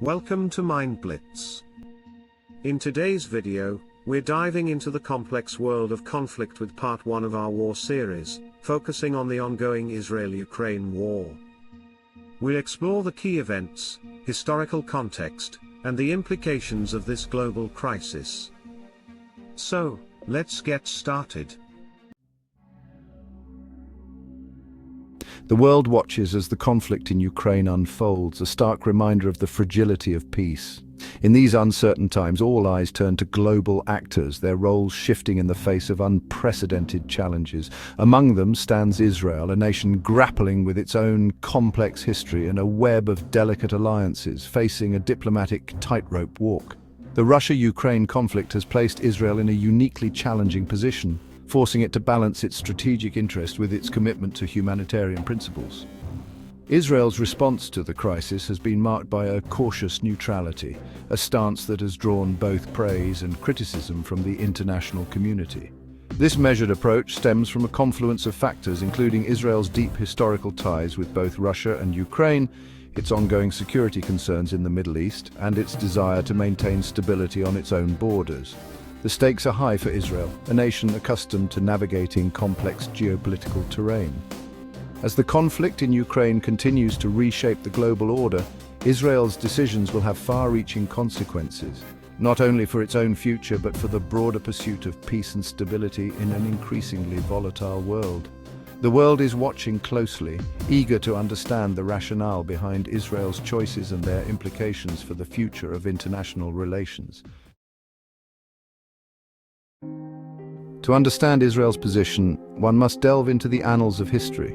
Welcome to Mind Blitz. In today's video, we're diving into the complex world of conflict with part 1 of our war series, focusing on the ongoing Israel-Ukraine war. We'll explore the key events, historical context, and the implications of this global crisis. So, let's get started. The world watches as the conflict in Ukraine unfolds, a stark reminder of the fragility of peace. In these uncertain times, all eyes turn to global actors, their roles shifting in the face of unprecedented challenges. Among them stands Israel, a nation grappling with its own complex history and a web of delicate alliances, facing a diplomatic tightrope walk. The Russia-Ukraine conflict has placed Israel in a uniquely challenging position, forcing it to balance its strategic interest with its commitment to humanitarian principles. Israel's response to the crisis has been marked by a cautious neutrality, a stance that has drawn both praise and criticism from the international community. This measured approach stems from a confluence of factors, including Israel's deep historical ties with both Russia and Ukraine, its ongoing security concerns in the Middle East, and its desire to maintain stability on its own borders. The stakes are high for Israel, a nation accustomed to navigating complex geopolitical terrain. As the conflict in Ukraine continues to reshape the global order, Israel's decisions will have far-reaching consequences, not only for its own future but for the broader pursuit of peace and stability in an increasingly volatile world. The world is watching closely, eager to understand the rationale behind Israel's choices and their implications for the future of international relations. To understand Israel's position, one must delve into the annals of history,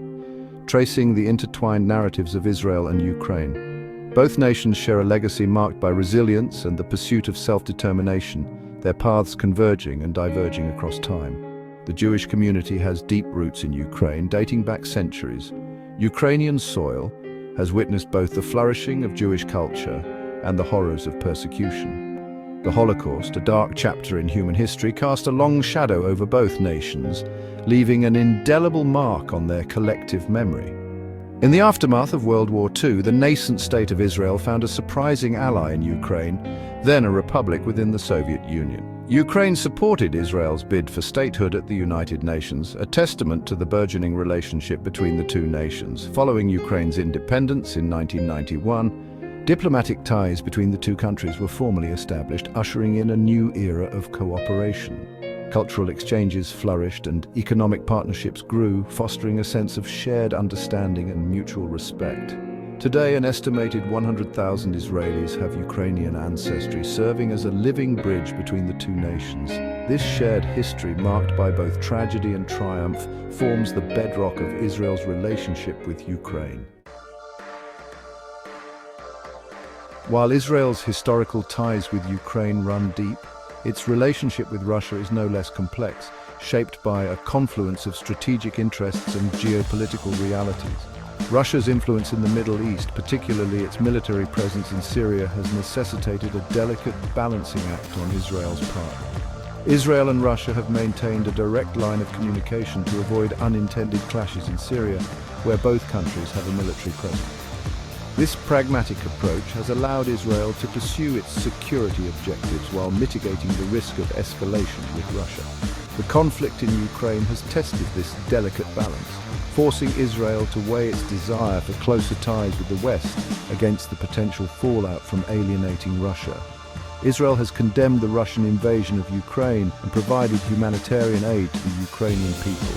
tracing the intertwined narratives of Israel and Ukraine. Both nations share a legacy marked by resilience and the pursuit of self-determination, their paths converging and diverging across time. The Jewish community has deep roots in Ukraine, dating back centuries. Ukrainian soil has witnessed both the flourishing of Jewish culture and the horrors of persecution. The Holocaust, a dark chapter in human history, cast a long shadow over both nations, leaving an indelible mark on their collective memory. In the aftermath of World War II, the nascent state of Israel found a surprising ally in Ukraine, then a republic within the Soviet Union. Ukraine supported Israel's bid for statehood at the United Nations, a testament to the burgeoning relationship between the two nations. Following Ukraine's independence in 1991, diplomatic ties between the two countries were formally established, ushering in a new era of cooperation. Cultural exchanges flourished and economic partnerships grew, fostering a sense of shared understanding and mutual respect. Today, an estimated 100,000 Israelis have Ukrainian ancestry, serving as a living bridge between the two nations. This shared history, marked by both tragedy and triumph, forms the bedrock of Israel's relationship with Ukraine. While Israel's historical ties with Ukraine run deep, its relationship with Russia is no less complex, shaped by a confluence of strategic interests and geopolitical realities. Russia's influence in the Middle East, particularly its military presence in Syria, has necessitated a delicate balancing act on Israel's part. Israel and Russia have maintained a direct line of communication to avoid unintended clashes in Syria, where both countries have a military presence. This pragmatic approach has allowed Israel to pursue its security objectives while mitigating the risk of escalation with Russia. The conflict in Ukraine has tested this delicate balance, forcing Israel to weigh its desire for closer ties with the West against the potential fallout from alienating Russia. Israel has condemned the Russian invasion of Ukraine and provided humanitarian aid to the Ukrainian people.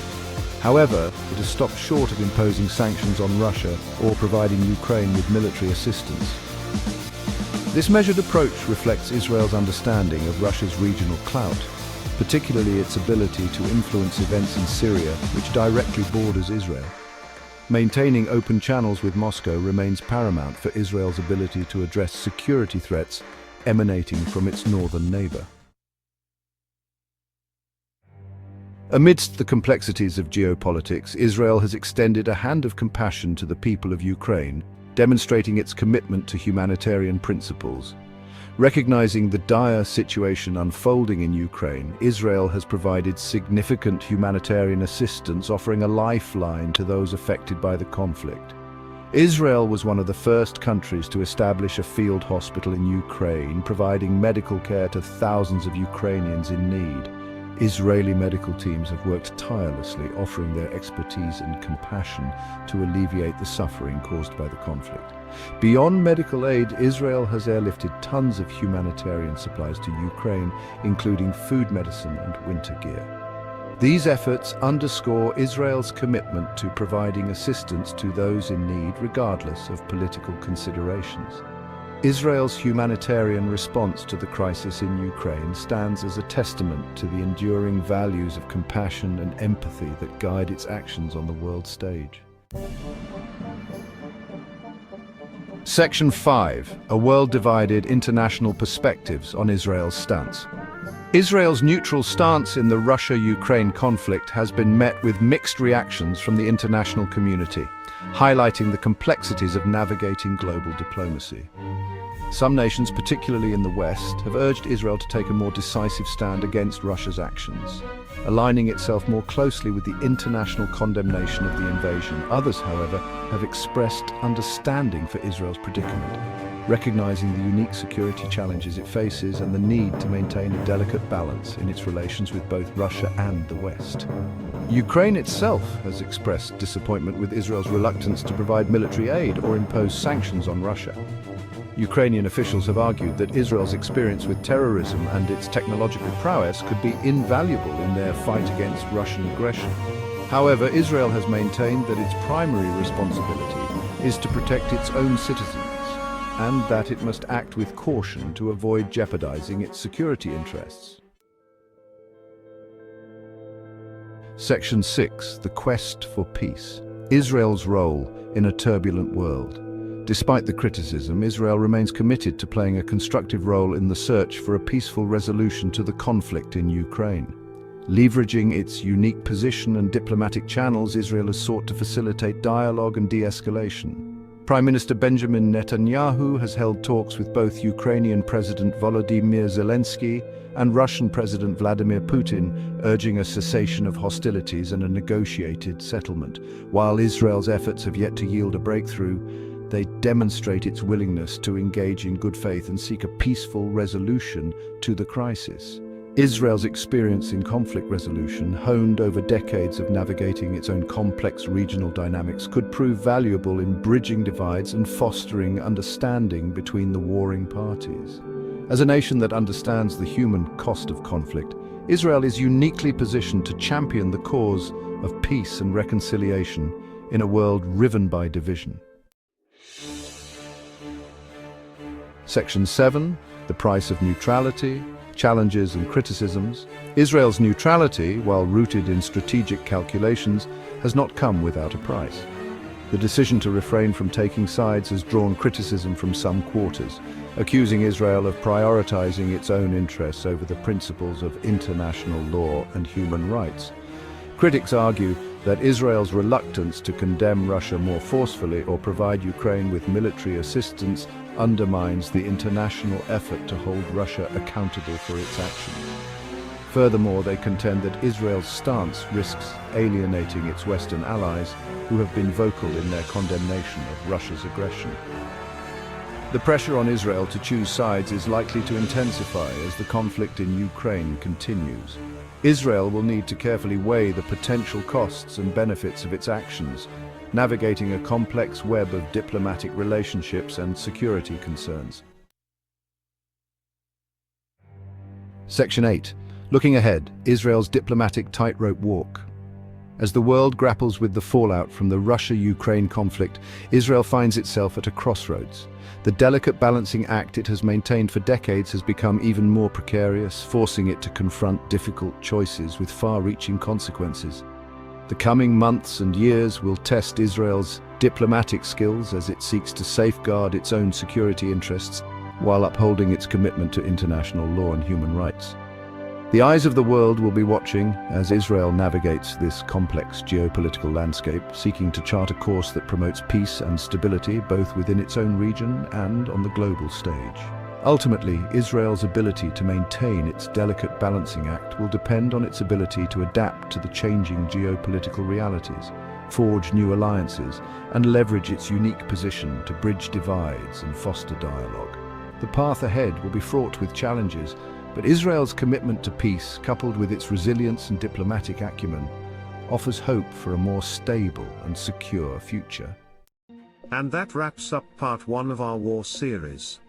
However, it has stopped short of imposing sanctions on Russia or providing Ukraine with military assistance. This measured approach reflects Israel's understanding of Russia's regional clout, particularly its ability to influence events in Syria, which directly borders Israel. Maintaining open channels with Moscow remains paramount for Israel's ability to address security threats emanating from its northern neighbor. Amidst the complexities of geopolitics, Israel has extended a hand of compassion to the people of Ukraine, demonstrating its commitment to humanitarian principles. Recognizing the dire situation unfolding in Ukraine, Israel has provided significant humanitarian assistance, offering a lifeline to those affected by the conflict. Israel was one of the first countries to establish a field hospital in Ukraine, providing medical care to thousands of Ukrainians in need. Israeli medical teams have worked tirelessly, offering their expertise and compassion to alleviate the suffering caused by the conflict. Beyond medical aid, Israel has airlifted tons of humanitarian supplies to Ukraine, including food, medicine, and winter gear. These efforts underscore Israel's commitment to providing assistance to those in need, regardless of political considerations. Israel's humanitarian response to the crisis in Ukraine stands as a testament to the enduring values of compassion and empathy that guide its actions on the world stage. Section 5. A world-divided international perspectives on Israel's stance. Israel's neutral stance in the Russia-Ukraine conflict has been met with mixed reactions from the international community, highlighting the complexities of navigating global diplomacy. Some nations, particularly in the West, have urged Israel to take a more decisive stand against Russia's actions, aligning itself more closely with the international condemnation of the invasion. Others, however, have expressed understanding for Israel's predicament, recognizing the unique security challenges it faces and the need to maintain a delicate balance in its relations with both Russia and the West. Ukraine itself has expressed disappointment with Israel's reluctance to provide military aid or impose sanctions on Russia. Ukrainian officials have argued that Israel's experience with terrorism and its technological prowess could be invaluable in their fight against Russian aggression. However, Israel has maintained that its primary responsibility is to protect its own citizens, and that it must act with caution to avoid jeopardizing its security interests. Section 6. The Quest for Peace. Israel's role in a turbulent world. Despite the criticism, Israel remains committed to playing a constructive role in the search for a peaceful resolution to the conflict in Ukraine. Leveraging its unique position and diplomatic channels, Israel has sought to facilitate dialogue and de-escalation. Prime Minister Benjamin Netanyahu has held talks with both Ukrainian President Volodymyr Zelensky and Russian President Vladimir Putin, urging a cessation of hostilities and a negotiated settlement. While Israel's efforts have yet to yield a breakthrough, they demonstrate its willingness to engage in good faith and seek a peaceful resolution to the crisis. Israel's experience in conflict resolution, honed over decades of navigating its own complex regional dynamics, could prove valuable in bridging divides and fostering understanding between the warring parties. As a nation that understands the human cost of conflict, Israel is uniquely positioned to champion the cause of peace and reconciliation in a world riven by division. Section 7. The Price of Neutrality. Challenges and criticisms. Israel's neutrality, while rooted in strategic calculations, has not come without a price. The decision to refrain from taking sides has drawn criticism from some quarters, accusing Israel of prioritizing its own interests over the principles of international law and human rights. Critics argue that Israel's reluctance to condemn Russia more forcefully or provide Ukraine with military assistance undermines the international effort to hold Russia accountable for its actions. Furthermore, they contend that Israel's stance risks alienating its Western allies, who have been vocal in their condemnation of Russia's aggression. The pressure on Israel to choose sides is likely to intensify as the conflict in Ukraine continues. Israel will need to carefully weigh the potential costs and benefits of its actions, navigating a complex web of diplomatic relationships and security concerns. Section 8. Looking ahead, Israel's diplomatic tightrope walk. As the world grapples with the fallout from the Russia-Ukraine conflict, Israel finds itself at a crossroads. The delicate balancing act it has maintained for decades has become even more precarious, forcing it to confront difficult choices with far-reaching consequences. The coming months and years will test Israel's diplomatic skills as it seeks to safeguard its own security interests while upholding its commitment to international law and human rights. The eyes of the world will be watching as Israel navigates this complex geopolitical landscape, seeking to chart a course that promotes peace and stability both within its own region and on the global stage. Ultimately, Israel's ability to maintain its delicate balancing act will depend on its ability to adapt to the changing geopolitical realities, forge new alliances, and leverage its unique position to bridge divides and foster dialogue. The path ahead will be fraught with challenges, but Israel's commitment to peace, coupled with its resilience and diplomatic acumen, offers hope for a more stable and secure future. And that wraps up part 1 of our war series.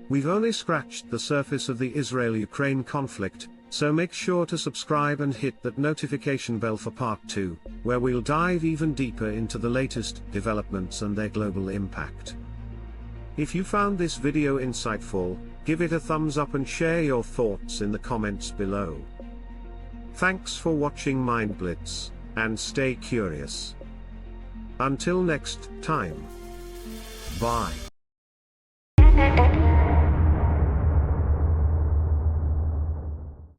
We've only scratched the surface of the Israel-Ukraine conflict, so make sure to subscribe and hit that notification bell for part 2, where we'll dive even deeper into the latest developments and their global impact. If you found this video insightful, give it a thumbs up and share your thoughts in the comments below. Thanks for watching Mind Blitz, and stay curious. Until next time. Bye.